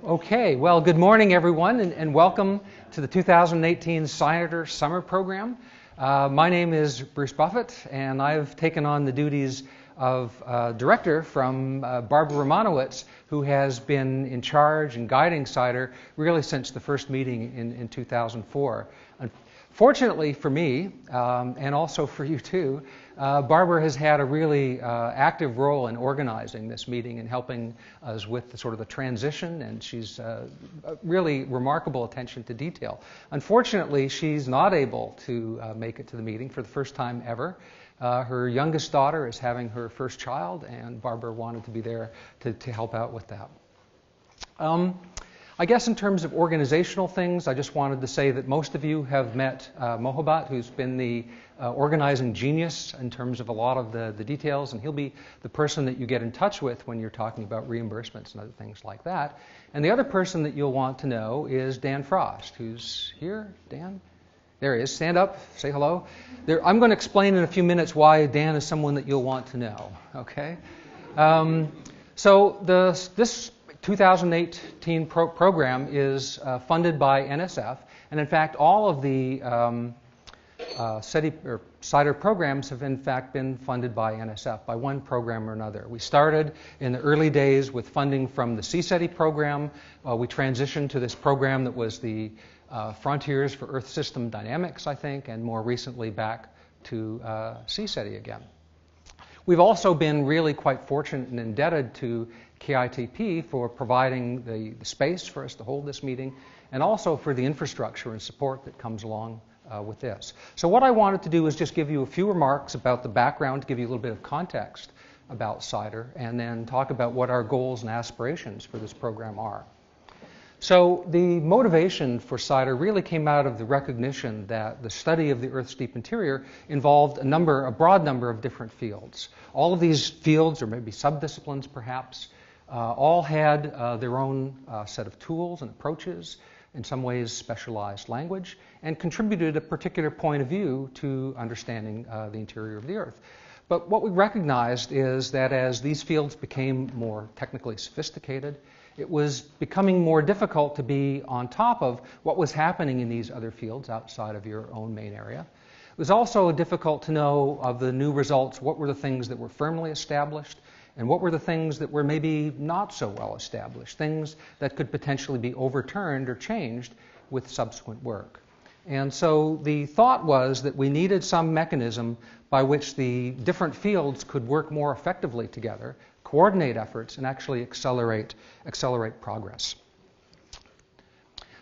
Okay, well, good morning, everyone, and welcome to the 2018 CIDER Summer Program. My name is Bruce Buffett, and I've taken on the duties of director from Barbara Romanowitz, who has been in charge and guiding CIDER really since the first meeting in 2004. Fortunately for me, and also for you too, Barbara has had a really active role in organizing this meeting and helping us with the transition, and she's really remarkable attention to detail. Unfortunately, she's not able to make it to the meeting for the first time ever. Her youngest daughter is having her first child, and Barbara wanted to be there to help out with that. I guess in terms of organizational things, I just wanted to say that most of you have met Mohabat, who's been the organizing genius in terms of a lot of the details, and he'll be the person that you get in touch with when you're talking about reimbursements and other things like that. And the other person that you'll want to know is Dan Frost, who's here. Dan? There he is. Stand up. Say hello. I'm going to explain in a few minutes why Dan is someone that you'll want to know. Okay? So this 2018 program is funded by NSF, and in fact all of the CIDER programs have in fact been funded by NSF, by one program or another. We started in the early days with funding from the CIDER program. We transitioned to this program that was the Frontiers for Earth System Dynamics, I think, and more recently back to CIDER again. We've also been really quite fortunate and indebted to KITP for providing the space for us to hold this meeting, and also for the infrastructure and support that comes along with this. So what I wanted to do is just give you a few remarks about the background, to give you a little bit of context about CIDER, and then talk about what our goals and aspirations for this program are. So the motivation for CIDER really came out of the recognition that the study of the Earth's deep interior involved a broad number of different fields. All of these fields, or maybe subdisciplines perhaps, all had their own set of tools and approaches, in some ways specialized language, and contributed a particular point of view to understanding the interior of the Earth. But what we recognized is that as these fields became more technically sophisticated, it was becoming more difficult to be on top of what was happening in these other fields outside of your own main area. It was also difficult to know of the new results what were the things that were firmly established and what were the things that were maybe not so well established, things that could potentially be overturned or changed with subsequent work. And so the thought was that we needed some mechanism by which the different fields could work more effectively together, coordinate efforts, and actually accelerate progress.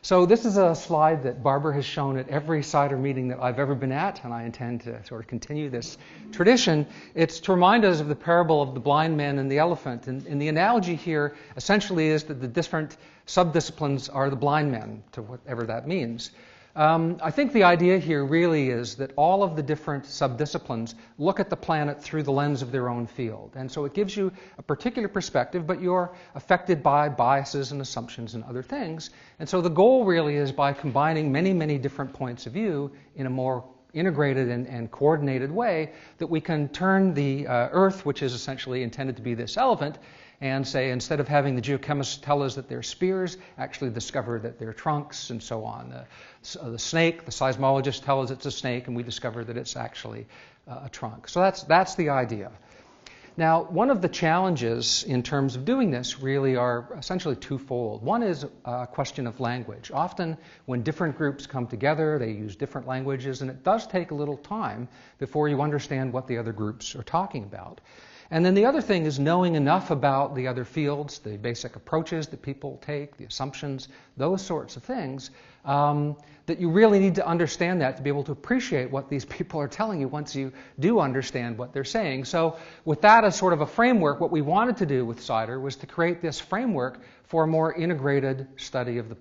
So this is a slide that Barbara has shown at every CIDER meeting that I've ever been at, and I intend to sort of continue this tradition. It's to remind us of the parable of the blind man and the elephant. And the analogy here essentially is that the different subdisciplines are the blind men, to whatever that means. I think the idea here really is that all of the different subdisciplines look at the planet through the lens of their own field. And so it gives you a particular perspective, but you're affected by biases and assumptions and other things. And so the goal really is, by combining many, many different points of view in a more integrated and coordinated way, that we can turn the Earth, which is essentially intended to be this elephant, and say, instead of having the geochemists tell us that they're spears, actually discover that they're trunks, and so on. The snake, the seismologists tell us it's a snake, and we discover that it's actually a trunk. So that's the idea. Now, one of the challenges in terms of doing this really are essentially twofold. One is a question of language. Often when different groups come together, they use different languages, and it does take a little time before you understand what the other groups are talking about. And then the other thing is knowing enough about the other fields, the basic approaches that people take, the assumptions, those sorts of things, that you really need to understand that to be able to appreciate what these people are telling you once you do understand what they're saying. So with that as sort of a framework, what we wanted to do with CIDER was to create this framework for a more integrated study of the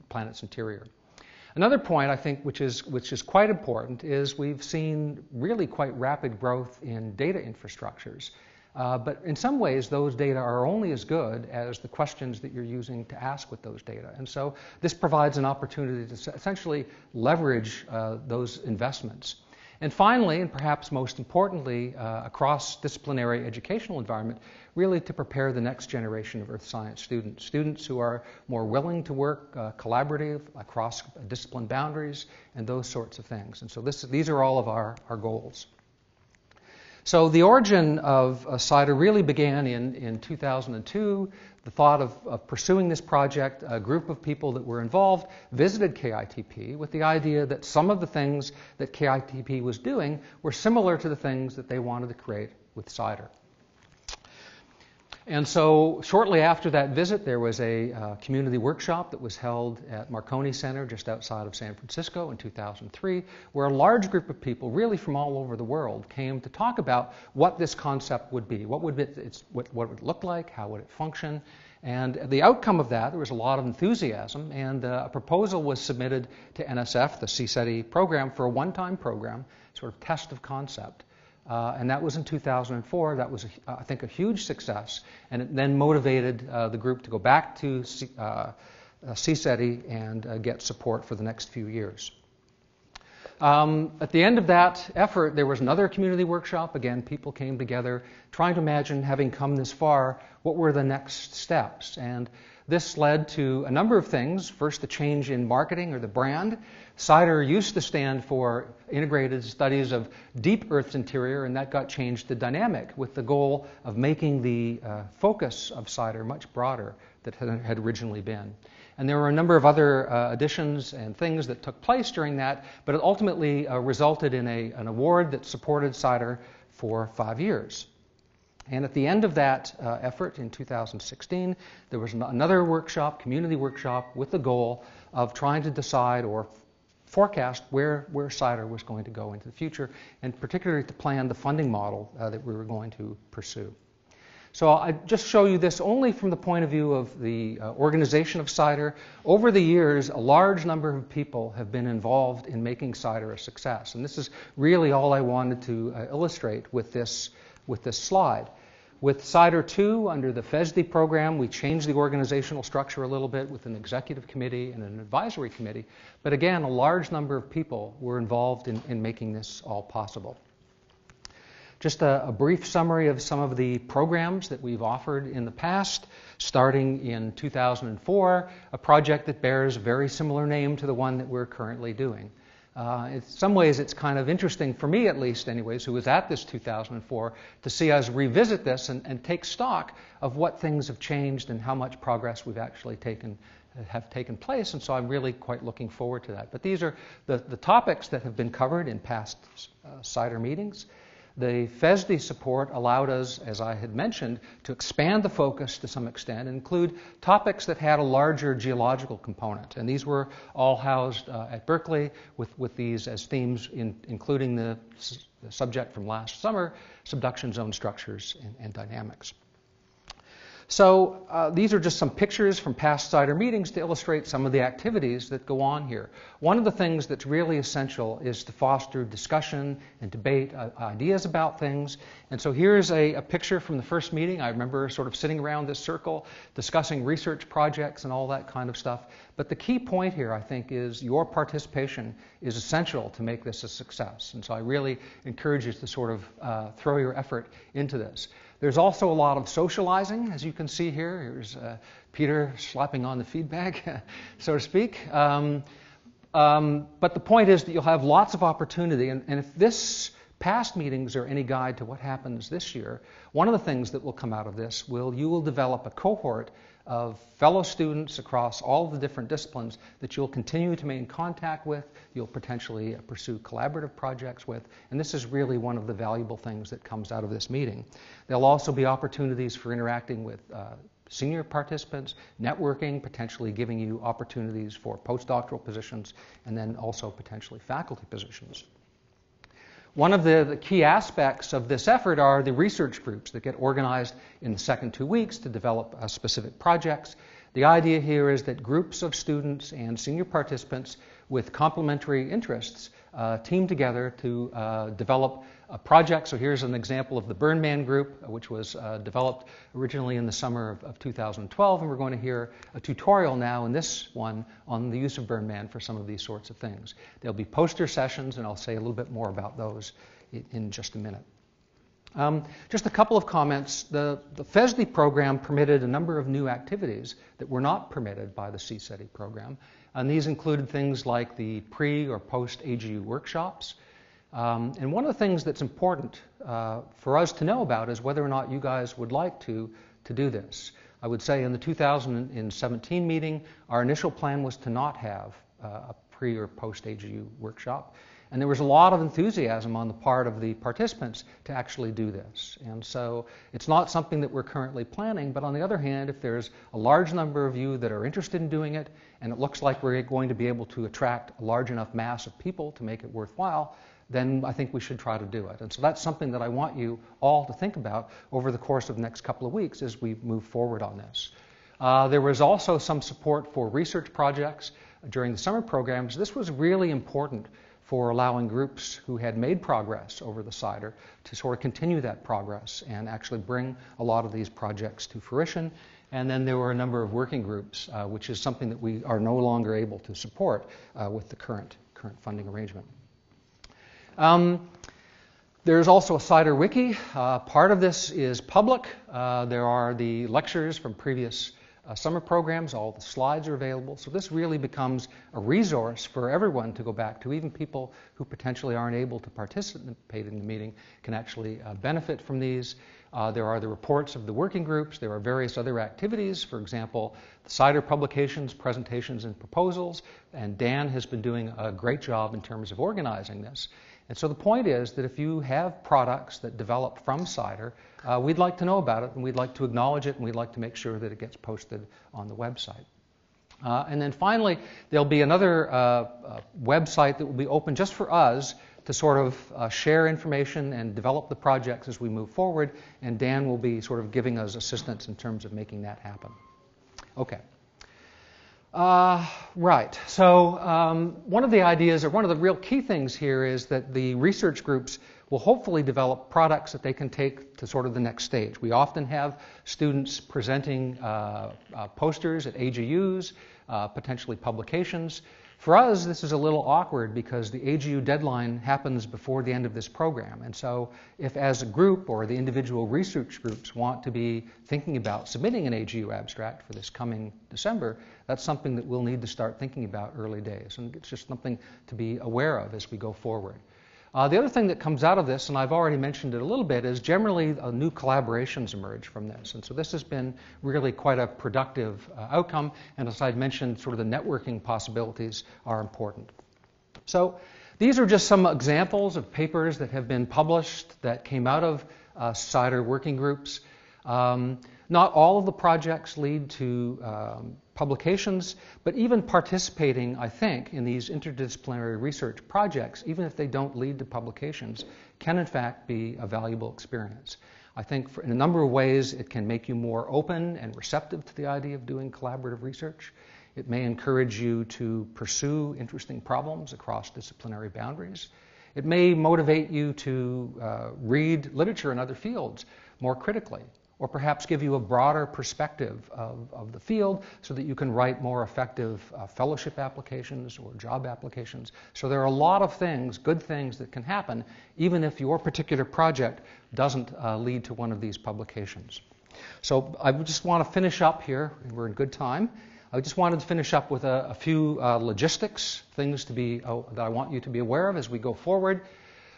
planet's interior. Another point, I think, which is quite important, is we've seen really quite rapid growth in data infrastructures. But in some ways, those data are only as good as the questions that you're using to ask with those data. And so this provides an opportunity to essentially leverage those investments. And finally, and perhaps most importantly, a cross-disciplinary educational environment, really to prepare the next generation of earth science students, students who are more willing to work collaborative across discipline boundaries and those sorts of things. And so these are all of our goals. So the origin of CIDER really began in 2002. The thought of pursuing this project, a group of people that were involved visited KITP with the idea that some of the things that KITP was doing were similar to the things that they wanted to create with CIDER. And so shortly after that visit, there was a community workshop that was held at Marconi Center just outside of San Francisco in 2003, where a large group of people, really from all over the world, came to talk about what this concept would be, what would it look like, how would it function. And the outcome of that, there was a lot of enthusiasm, and a proposal was submitted to NSF, the CIDER program, for a one-time program, sort of test of concept. And that was in 2004. That was, I think, a huge success, and it then motivated the group to go back to CIDER and get support for the next few years. At the end of that effort, there was another community workshop. Again, people came together trying to imagine, having come this far, what were the next steps. And this led to a number of things. First, the change in marketing or the brand. CIDER used to stand for Integrated Studies of Deep Earth's Interior, and that got changed to Dynamic, with the goal of making the focus of CIDER much broader than it had originally been. And there were a number of other additions and things that took place during that, but it ultimately resulted in an award that supported CIDER for 5 years. And at the end of that effort in 2016, there was another workshop, community workshop, with the goal of trying to decide or forecast where CIDER was going to go into the future, and particularly to plan the funding model that we were going to pursue. So I just show you this only from the point of view of the organization of CIDER. Over the years, a large number of people have been involved in making CIDER a success, and this is really all I wanted to illustrate with this slide. With CIDER2, under the FESD program, we changed the organizational structure a little bit with an executive committee and an advisory committee. But again, a large number of people were involved in making this all possible. Just a brief summary of some of the programs that we've offered in the past. Starting in 2004, a project that bears a very similar name to the one that we're currently doing. In some ways, it's kind of interesting, for me at least anyways, who was at this 2004, to see us revisit this and take stock of what things have changed and how much progress we've actually have taken place. And so I'm really quite looking forward to that. But these are the topics that have been covered in past CIDER meetings. The FESD support allowed us, as I had mentioned, to expand the focus to some extent and include topics that had a larger geological component. And these were all housed at Berkeley with these as themes, including the subject from last summer, subduction zone structures and dynamics. So these are just some pictures from past CIDER meetings to illustrate some of the activities that go on here. One of the things that's really essential is to foster discussion and debate, ideas about things. And so here's a picture from the first meeting. I remember sort of sitting around this circle discussing research projects and all that kind of stuff. But the key point here, I think, is your participation is essential to make this a success. And so I really encourage you to sort of throw your effort into this. There's also a lot of socializing, as you can see here. Here's Peter slapping on the feedback, so to speak. But the point is that you'll have lots of opportunity. And if this past meetings are any guide to what happens this year, one of the things that will come out of this you will develop a cohort of fellow students across all of the different disciplines that you'll continue to maintain contact with, you'll potentially pursue collaborative projects with, and this is really one of the valuable things that comes out of this meeting. There'll also be opportunities for interacting with senior participants, networking, potentially giving you opportunities for postdoctoral positions, and then also potentially faculty positions. One of the key aspects of this effort are the research groups that get organized in the second 2 weeks to develop specific projects. The idea here is that groups of students and senior participants with complementary interests team together to develop project. So here's an example of the Burn Man group, which was developed originally in the summer of 2012, and we're going to hear a tutorial now in this one on the use of Burn Man for some of these sorts of things. There'll be poster sessions, and I'll say a little bit more about those in just a minute. Just a couple of comments. The FESD program permitted a number of new activities that were not permitted by the CIDER program, and these included things like the pre or post AGU workshops. And one of the things that's important for us to know about is whether or not you guys would like to do this. I would say in the 2017 meeting, our initial plan was to not have a pre or post AGU workshop. And there was a lot of enthusiasm on the part of the participants to actually do this. And so it's not something that we're currently planning, but on the other hand, if there's a large number of you that are interested in doing it, and it looks like we're going to be able to attract a large enough mass of people to make it worthwhile, then I think we should try to do it. And so that's something that I want you all to think about over the course of the next couple of weeks as we move forward on this. There was also some support for research projects during the summer programs. This was really important for allowing groups who had made progress over the CIDER to sort of continue that progress and actually bring a lot of these projects to fruition. And then there were a number of working groups, which is something that we are no longer able to support with the current funding arrangement. There's also a CIDER wiki. Part of this is public. There are the lectures from previous summer programs. All the slides are available. So this really becomes a resource for everyone to go back to. Even people who potentially aren't able to participate in the meeting can actually benefit from these. There are the reports of the working groups. There are various other activities. For example, the CIDER publications, presentations, and proposals. And Dan has been doing a great job in terms of organizing this. And so the point is that if you have products that develop from CIDER, we'd like to know about it, and we'd like to acknowledge it, and we'd like to make sure that it gets posted on the website. And then finally, there'll be another website that will be open just for us to sort of share information and develop the projects as we move forward, and Dan will be sort of giving us assistance in terms of making that happen. Okay. Right. So one of the ideas, or one of the real key things here, is that the research groups will hopefully develop products that they can take to sort of the next stage. We often have students presenting posters at AGUs, potentially publications. For us, this is a little awkward because the AGU deadline happens before the end of this program. And so if as a group or the individual research groups want to be thinking about submitting an AGU abstract for this coming December, that's something that we'll need to start thinking about early days. And it's just something to be aware of as we go forward. The other thing that comes out of this, and I've already mentioned it a little bit, is generally new collaborations emerge from this. And so this has been really quite a productive outcome. And as I'd mentioned, sort of the networking possibilities are important. So these are just some examples of papers that have been published that came out of CIDER working groups. Not all of the projects lead to publications, but even participating, I think, in these interdisciplinary research projects, even if they don't lead to publications, can in fact be a valuable experience. I think in a number of ways it can make you more open and receptive to the idea of doing collaborative research. It may encourage you to pursue interesting problems across disciplinary boundaries. It may motivate you to read literature in other fields more critically, or perhaps give you a broader perspective of the field so that you can write more effective fellowship applications or job applications. So there are a lot of things, good things, that can happen even if your particular project doesn't lead to one of these publications. So I just want to finish up here. We're in good time. I just wanted to finish up with a few logistics, things to be that I want you to be aware of as we go forward.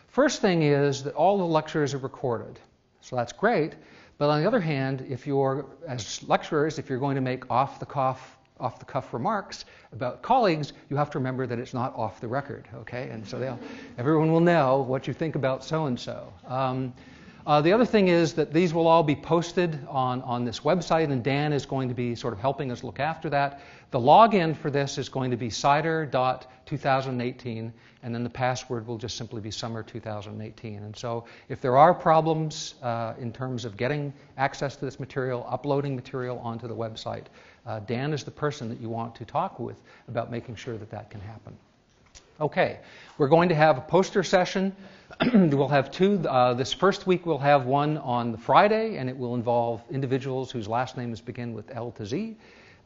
First thing is that all the lectures are recorded. So that's great. But on the other hand, if you're, as lecturers, if you're going to make off-the-cuff remarks about colleagues, you have to remember that it's not off the record, okay? And so everyone will know what you think about so-and-so. The other thing is that these will all be posted on this website, and Dan is going to be sort of helping us look after that. The login for this is going to be CIDER.2018, and then the password will just simply be summer 2018. And so if there are problems in terms of getting access to this material, uploading material onto the website, Dan is the person that you want to talk with about making sure that that can happen. Okay, we're going to have a poster session. We'll have two. This first week we'll have one on the Friday, and it will involve individuals whose last names begin with L to Z.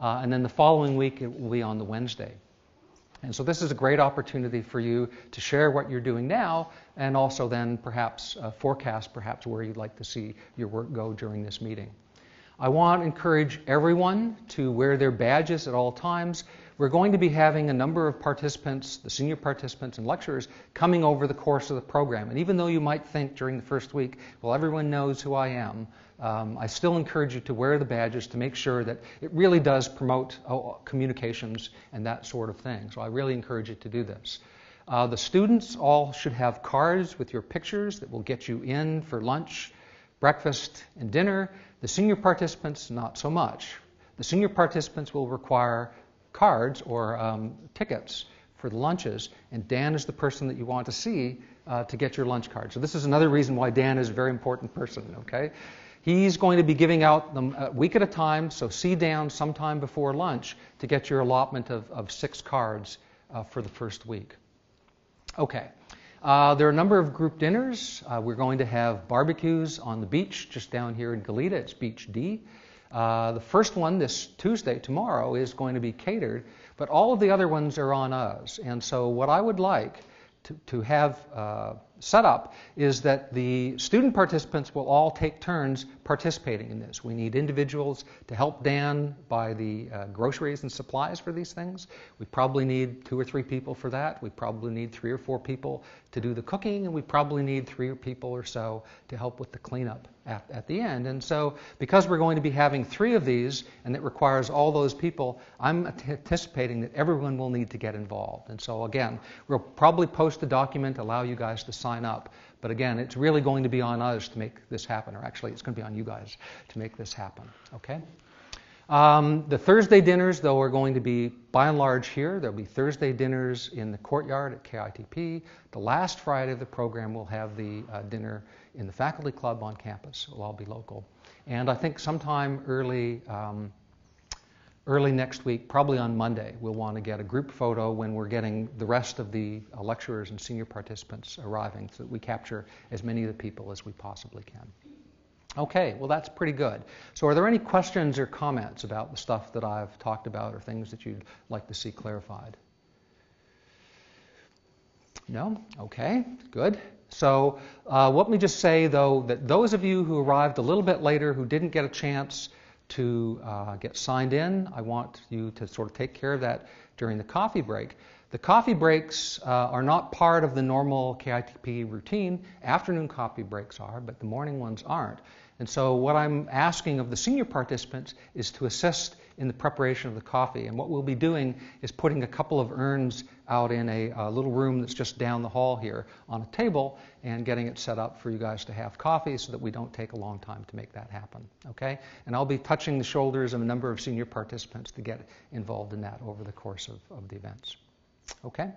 And then the following week it will be on the Wednesday. And so this is a great opportunity for you to share what you're doing now, and also then perhaps forecast perhaps where you'd like to see your work go during this meeting. I want to encourage everyone to wear their badges at all times. We're going to be having a number of participants, the senior participants and lecturers, coming over the course of the program. And even though you might think during the first week, well, everyone knows who I am, I still encourage you to wear the badges to make sure that it really does promote communications and that sort of thing. So I really encourage you to do this. The students all should have cards with your pictures that will get you in for lunch, breakfast, and dinner. The senior participants, not so much. The senior participants will require cards or tickets for the lunches, and Dan is the person that you want to see to get your lunch card. So this is another reason why Dan is a very important person, okay? He's going to be giving out them a week at a time, so see Dan sometime before lunch to get your allotment of 6 cards for the first week. Okay. There are a number of group dinners. We're going to have barbecues on the beach just down here in Goleta. It's Beach D. The first one this Tuesday, tomorrow, is going to be catered, but all of the other ones are on us. And so what I would like to have set up is that the student participants will all take turns participating in this. We need individuals to help Dan buy the groceries and supplies for these things. We probably need 2 or 3 people for that. We probably need 3 or 4 people to do the cooking, and we probably need 3 people or so to help with the cleanup at the end. And so because we're going to be having 3 of these, and it requires all those people, I'm anticipating that everyone will need to get involved. And so again, we'll probably post a document, allow you guys to sign up. But again, it's really going to be on us to make this happen, or actually it's going to be on you guys to make this happen. Okay? The Thursday dinners, though, are going to be by and large here. There'll be Thursday dinners in the courtyard at KITP. The last Friday of the program, we'll have the dinner in the faculty club on campus. It'll all be local. And I think sometime early next week, probably on Monday, we'll want to get a group photo when we're getting the rest of the lecturers and senior participants arriving so that we capture as many of the people as we possibly can. Okay, well that's pretty good. So are there any questions or comments about the stuff that I've talked about or things that you'd like to see clarified? No? Okay, good. So let me just say, though, that those of you who arrived a little bit later who didn't get a chance to get signed in, I want you to sort of take care of that during the coffee break. The coffee breaks are not part of the normal KITP routine. Afternoon coffee breaks are, but the morning ones aren't. And so what I'm asking of the senior participants is to assist in the preparation of the coffee. And what we'll be doing is putting a couple of urns out in a little room that's just down the hall here on a table and getting it set up for you guys to have coffee so that we don't take a long time to make that happen. Okay? And I'll be touching the shoulders of a number of senior participants to get involved in that over the course of the events. Okay?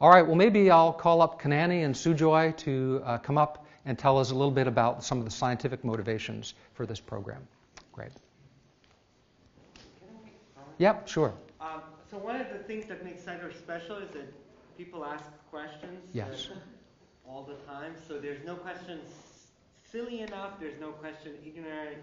All right, well maybe I'll call up Kanani and Sujoy to come up and tell us a little bit about some of the scientific motivations for this program. Great. Yep, sure. So one of the things that makes CIDER special is that people ask questions yes. All the time. So there's no question silly enough. There's no question ignorant,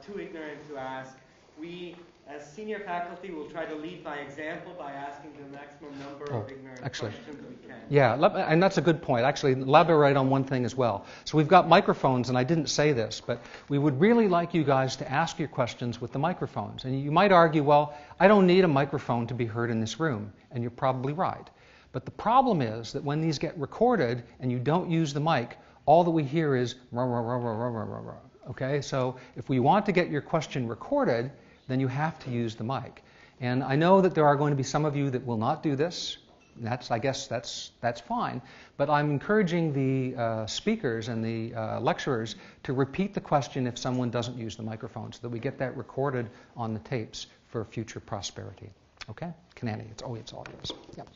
too ignorant to ask. We, as senior faculty, will try to lead by example by asking the maximum number of ignorant questions we can. Yeah, and that's a good point. Actually, elaborate on one thing as well. So we've got microphones, and I didn't say this, but we would really like you guys to ask your questions with the microphones. And you might argue, well, I don't need a microphone to be heard in this room, and you're probably right. But the problem is that when these get recorded and you don't use the mic, all that we hear is rah, rah, rah, rah, rah, rah, rah. Okay, so if we want to get your question recorded, then you have to use the mic. And I know that there are going to be some of you that will not do this. I guess that's fine. But I'm encouraging the speakers and the lecturers to repeat the question if someone doesn't use the microphone so that we get that recorded on the tapes for future prosperity. Okay? Kanani, it's all yours. Yep.